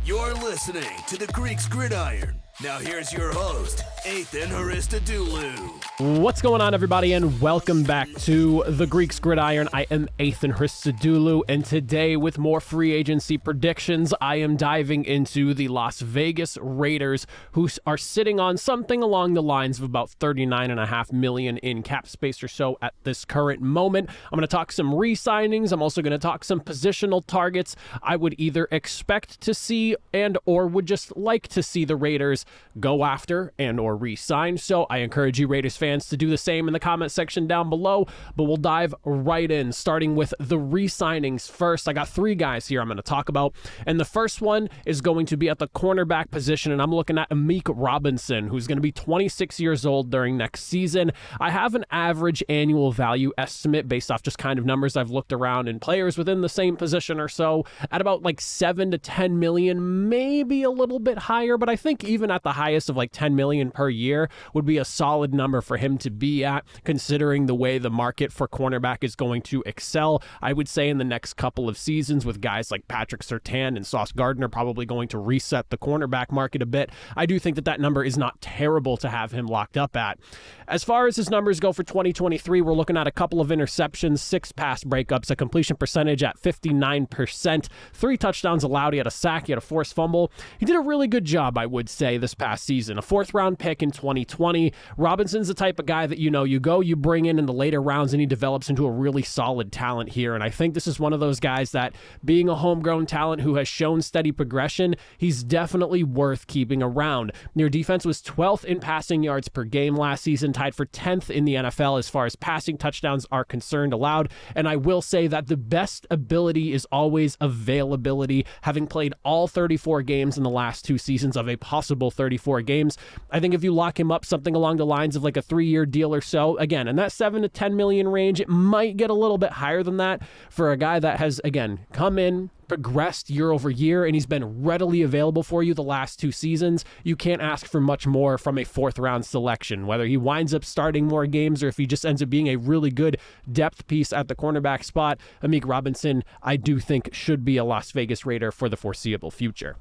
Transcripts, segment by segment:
You're listening to the Greeks Gridiron. Now here's your host, Ethan Haristadoulou. What's going on, everybody, and welcome back to the Greeks Gridiron. I am Ethan Haristadoulou, and today with more free agency predictions, I am diving into the Las Vegas Raiders, who are sitting on something along the lines of about $39.5 million in cap space or so at this current moment. I'm going to talk some re-signings. I'm also going to talk some positional targets I would either expect to see and or would just like to see the Raiders go after and or re-sign. So I encourage you Raiders fans to do the same in the comment section down below, but we'll dive right in, starting with the re-signings first. I got three guys here I'm going to talk about, and the first one is going to be at the cornerback position, and I'm looking at Amik Robinson, who's going to be 26 years old during next season. I have an average annual value estimate based off just kind of numbers I've looked around and players within the same position or so at about like 7 to 10 million, maybe a little bit higher, but I think even at the highest of like 10 million per year would be a solid number for him to be at, considering the way the market for cornerback is going to excel. I would say in the next couple of seasons, with guys like Patrick Surtain and Sauce Gardner probably going to reset the cornerback market a bit, I do think that that number is not terrible to have him locked up at. As far as his numbers go for 2023, we're looking at a couple of interceptions, 6 pass breakups, a completion percentage at 59%, 3 touchdowns allowed. He had a sack, he had a forced fumble. He did a really good job, I would say, this past season. A 4th round pick in 2020. Robinson's the type of guy that, you bring in the later rounds and he develops into a really solid talent here. And I think this is one of those guys that, being a homegrown talent who has shown steady progression, he's definitely worth keeping around. Their defense was 12th in passing yards per game last season, tied for 10th in the NFL as far as passing touchdowns are concerned allowed. And I will say that the best ability is always availability. Having played all 34 games in the last 2 seasons of a possible 34 games, I think if you lock him up something along the lines of like a 3-year deal or so, again, in that 7 to 10 million range, it might get a little bit higher than that for a guy that has, again, come in, progressed year over year, and he's been readily available for you the last 2 seasons. You can't ask for much more from a 4th round selection, whether he winds up starting more games or if he just ends up being a really good depth piece at the cornerback spot. Amik Robinson, I do think, should be a Las Vegas Raider for the foreseeable future.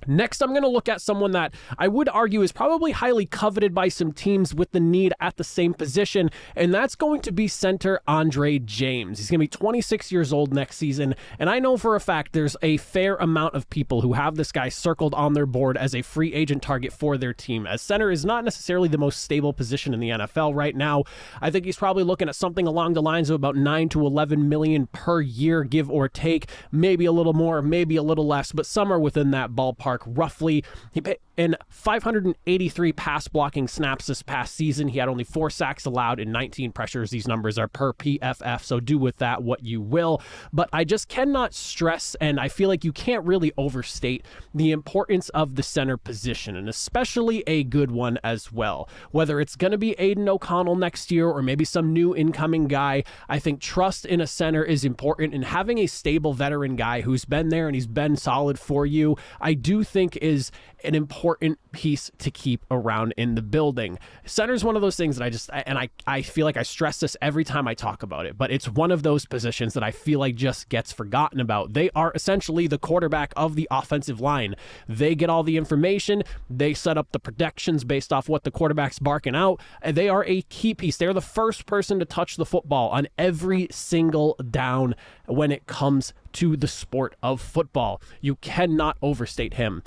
Next, I'm going to look at someone that I would argue is probably highly coveted by some teams with the need at the same position, and that's going to be center Andre James. He's going to be 26 years old next season, and I know for a fact there's a fair amount of people who have this guy circled on their board as a free agent target for their team, as center is not necessarily the most stable position in the NFL right now. I think he's probably looking at something along the lines of about 9 to 11 million per year, give or take, maybe a little more, maybe a little less, but somewhere within that ballpark. Roughly, he put in 583 pass blocking snaps this past season. He had only 4 sacks allowed and 19 pressures. These numbers are per PFF, so do with that what you will. But I just cannot stress, and I feel like you can't really overstate the importance of the center position, and especially a good one as well. Whether it's going to be Aiden O'Connell next year or maybe some new incoming guy, I think trust in a center is important, and having a stable veteran guy who's been there and he's been solid for you, I do think is an important piece to keep around in the building. Center is one of those things that I feel like I stress this every time I talk about it, but it's one of those positions that I feel like just gets forgotten about. They are essentially the quarterback of the offensive line. They get all the information. They set up the protections based off what the quarterback's barking out. And they are a key piece. They're the first person to touch the football on every single down when it comes to the sport of football. You cannot overstate him.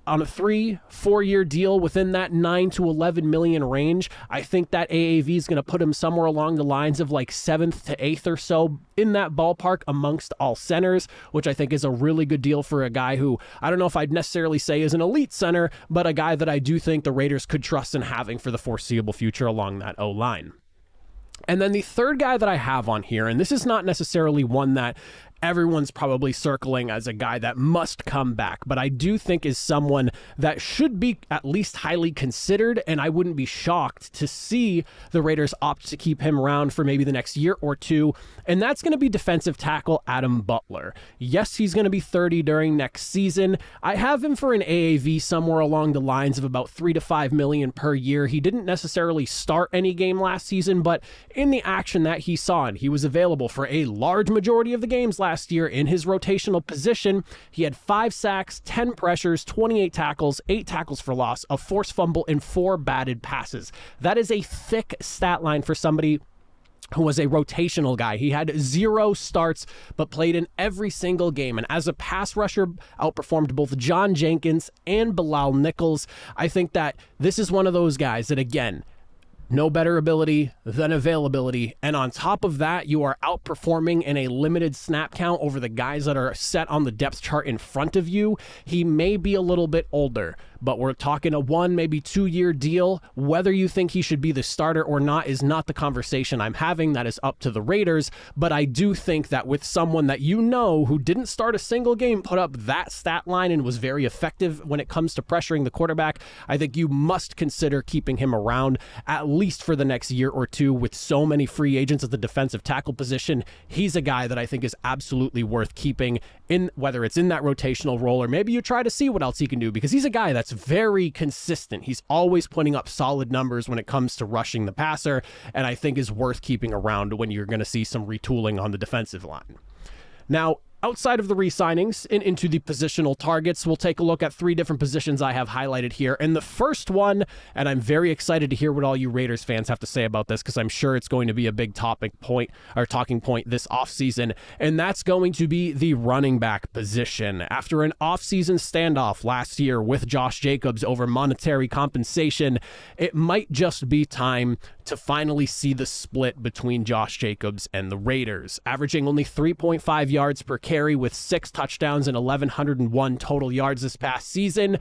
On a 3-4 year deal within that 9 to 11 million range, I think that AAV is going to put him somewhere along the lines of like 7th to 8th or so in that ballpark amongst all centers, which I think is a really good deal for a guy who I don't know if I'd necessarily say is an elite center, but a guy that I do think the Raiders could trust in having for the foreseeable future along that O-line. And then the third guy that I have on here, and this is not necessarily one that everyone's probably circling as a guy that must come back, but I do think is someone that should be at least highly considered, and I wouldn't be shocked to see the Raiders opt to keep him around for maybe the next year or two, and that's going to be defensive tackle Adam Butler. Yes, he's going to be 30 during next season. I have him for an AAV somewhere along the lines of about 3 to 5 million per year. He didn't necessarily start any game last season, but in the action that he saw, and he was available for a large majority of the games last last year in his rotational position. He had 5 sacks, 10 pressures, 28 tackles, 8 tackles for loss, a forced fumble, and 4 batted passes. That is a thick stat line for somebody who was a rotational guy. He had 0 starts, but played in every single game. And as a pass rusher, outperformed both John Jenkins and Bilal Nichols. I think that this is one of those guys that, again, no better ability than availability. And on top of that, you are outperforming in a limited snap count over the guys that are set on the depth chart in front of you. He may be a little bit older, but we're talking a 1, maybe 2-year deal. Whether you think he should be the starter or not is not the conversation I'm having. That is up to the Raiders. But I do think that with someone that you know who didn't start a single game, put up that stat line and was very effective when it comes to pressuring the quarterback, I think you must consider keeping him around at least for the next year or two. With so many free agents at the defensive tackle position, he's a guy that I think is absolutely worth keeping in, whether it's in that rotational role or maybe you try to see what else he can do, because he's a guy that's very consistent. He's always putting up solid numbers when it comes to rushing the passer, and I think is worth keeping around when you're going to see some retooling on the defensive line. Now, outside of the re-signings and into the positional targets, we'll take a look at 3 different positions I have highlighted here. And the first one, and I'm very excited to hear what all you Raiders fans have to say about this, because I'm sure it's going to be a big talking point this offseason, and that's going to be the running back position. After an offseason standoff last year with Josh Jacobs over monetary compensation, it might just be time to finally see the split between Josh Jacobs and the Raiders. Averaging only 3.5 yards per carry with 6 touchdowns and 1,101 total yards this past season,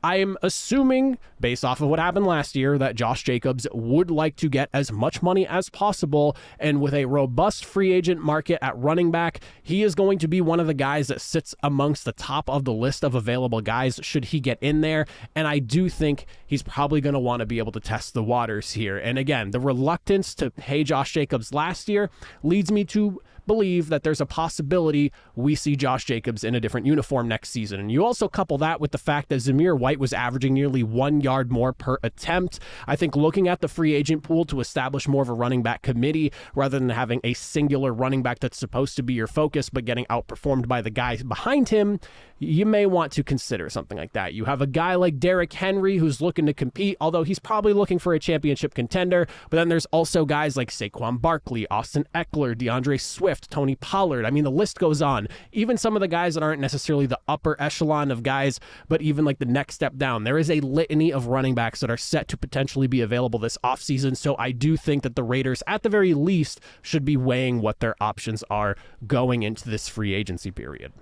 I am assuming, based off of what happened last year, that Josh Jacobs would like to get as much money as possible. And with a robust free agent market at running back, he is going to be one of the guys that sits amongst the top of the list of available guys should he get in there. And I do think he's probably going to want to be able to test the waters here. And again, the reluctance to pay Josh Jacobs last year leads me to believe that there's a possibility we see Josh Jacobs in a different uniform next season. And you also couple that with the fact that Zamir White was averaging nearly 1 yard more per attempt. I think looking at the free agent pool to establish more of a running back committee rather than having a singular running back that's supposed to be your focus but getting outperformed by the guys behind him, you may want to consider something like that. You have a guy like Derrick Henry who's looking to compete, although he's probably looking for a championship contender. But then there's also guys like Saquon Barkley, Austin Eckler, DeAndre Swift, Tony Pollard. I mean, the list goes on. Even some of the guys that aren't necessarily the upper echelon of guys, but even like the next step down. There is a litany of running backs that are set to potentially be available this offseason. So I do think that the Raiders, at the very least, should be weighing what their options are going into this free agency period.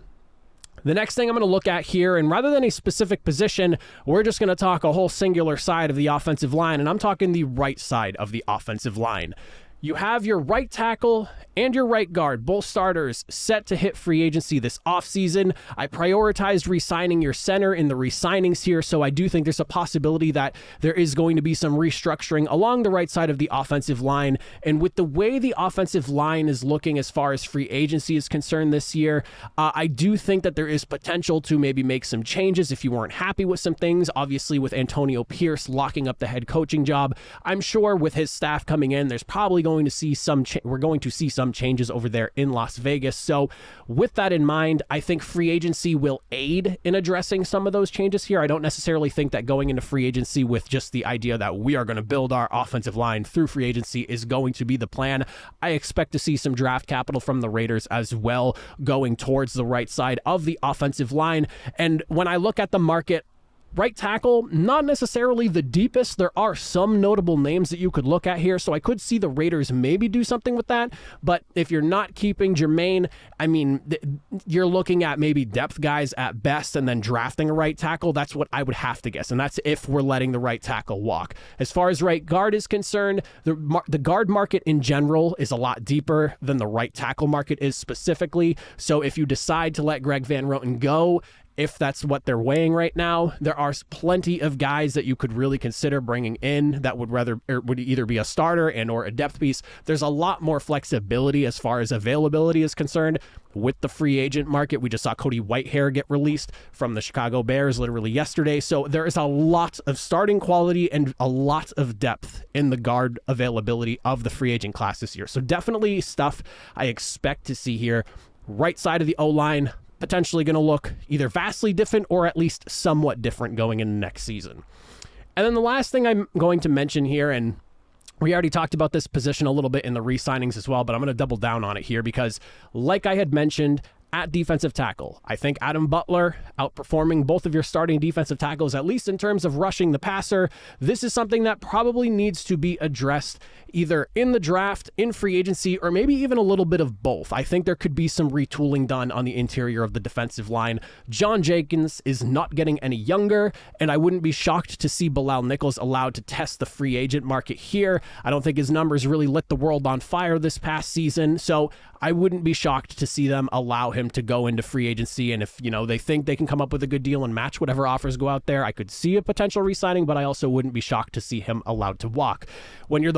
The next thing I'm going to look at here, and rather than a specific position, we're just going to talk a whole singular side of the offensive line, and I'm talking the right side of the offensive line. You have your right tackle and your right guard, both starters, set to hit free agency this offseason. I prioritized re-signing your center in the re-signings here, so I do think there's a possibility that there is going to be some restructuring along the right side of the offensive line. And with the way the offensive line is looking as far as free agency is concerned this year, I do think that there is potential to maybe make some changes if you weren't happy with some things. Obviously, with Antonio Pierce locking up the head coaching job, I'm sure with his staff coming in, there's probably going to see we're going to see some changes over there in Las Vegas. So with that in mind, I think free agency will aid in addressing some of those changes here. I don't necessarily think that going into free agency with just the idea that we are going to build our offensive line through free agency is going to be the plan. I expect to see some draft capital from the Raiders as well going towards the right side of the offensive line. And when I look at the market, right tackle, not necessarily the deepest. There are some notable names that you could look at here, so I could see the Raiders maybe do something with that. But if you're not keeping Jermaine, I mean, you're looking at maybe depth guys at best and then drafting a right tackle. That's what I would have to guess, and that's if we're letting the right tackle walk. As far as right guard is concerned, the guard market in general is a lot deeper than the right tackle market is specifically. So if you decide to let Greg Van Roten go, if that's what they're weighing right now, there are plenty of guys that you could really consider bringing in that would either be a starter and or a depth piece. There's a lot more flexibility as far as availability is concerned with the free agent market. We just saw Cody Whitehair get released from the Chicago Bears literally yesterday. So there is a lot of starting quality and a lot of depth in the guard availability of the free agent class this year. So definitely stuff I expect to see here right side of the O-line potentially going to look either vastly different or at least somewhat different going into next season. And then the last thing I'm going to mention here, and we already talked about this position a little bit in the re-signings as well, but I'm going to double down on it here because, like I had mentioned, at defensive tackle, I think Adam Butler outperforming both of your starting defensive tackles, at least in terms of rushing the passer. This is something that probably needs to be addressed either in the draft, in free agency, or maybe even a little bit of both. I think there could be some retooling done on the interior of the defensive line. John Jenkins is not getting any younger, and I wouldn't be shocked to see Bilal Nichols allowed to test the free agent market here. I don't think his numbers really lit the world on fire this past season, so I wouldn't be shocked to see them allow him to go into free agency. And if, they think they can come up with a good deal and match whatever offers go out there, I could see a potential re-signing, but I also wouldn't be shocked to see him allowed to walk. When you're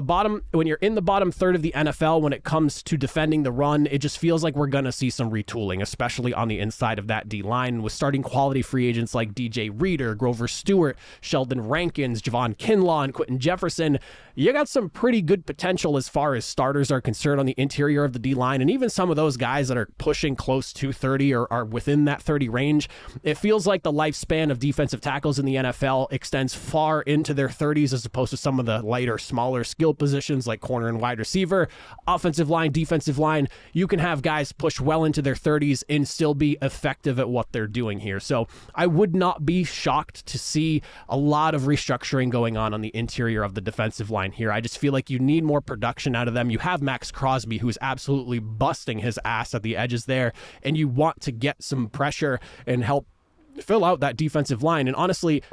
in the bottom third of the NFL, when it comes to defending the run, it just feels like we're going to see some retooling, especially on the inside of that D-line with starting quality free agents like DJ Reader, Grover Stewart, Sheldon Rankins, Javon Kinlaw, and Quentin Jefferson. You got some pretty good potential as far as starters are concerned on the interior of the D-line, and even some of those guys that are pushing close to 30 or are within that 30 range. It feels like the lifespan of defensive tackles in the NFL extends far into their 30s as opposed to some of the lighter, smaller skill positions like corner and wide receiver. Offensive line, defensive line, you can have guys push well into their 30s and still be effective at what they're doing here. So I would not be shocked to see a lot of restructuring going on the interior of the defensive line here. I just feel like you need more production out of them. You have Max Crosby, who's absolutely busting his ass at the edges there, and you want to get some pressure and help fill out that defensive line. And honestly,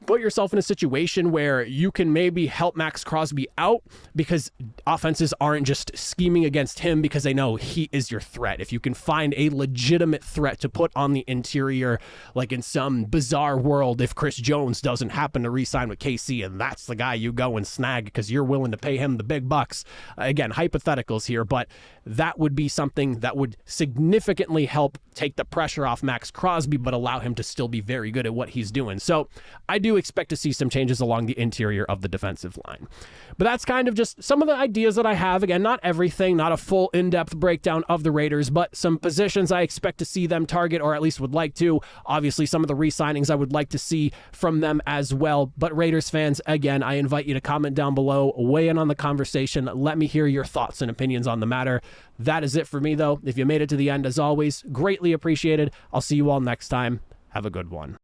put yourself in a situation where you can maybe help Max Crosby out because offenses aren't just scheming against him because they know he is your threat. If you can find a legitimate threat to put on the interior, like in some bizarre world, if Chris Jones doesn't happen to re-sign with KC and that's the guy you go and snag because you're willing to pay him the big bucks. Again, hypotheticals here, but that would be something that would significantly help take the pressure off Max Crosby, but allow him to still be very good at what he's doing. So I do expect to see some changes along the interior of the defensive line. But that's kind of just some of the ideas that I have. Again, not everything, not a full in-depth breakdown of the Raiders, but some positions I expect to see them target, or at least would like to. Obviously, some of the re-signings I would like to see from them as well. But Raiders fans, again, I invite you to comment down below, weigh in on the conversation. Let me hear your thoughts and opinions on the matter. That is it for me, though. If you made it to the end, as always, greatly appreciated. I'll see you all next time. Have a good one.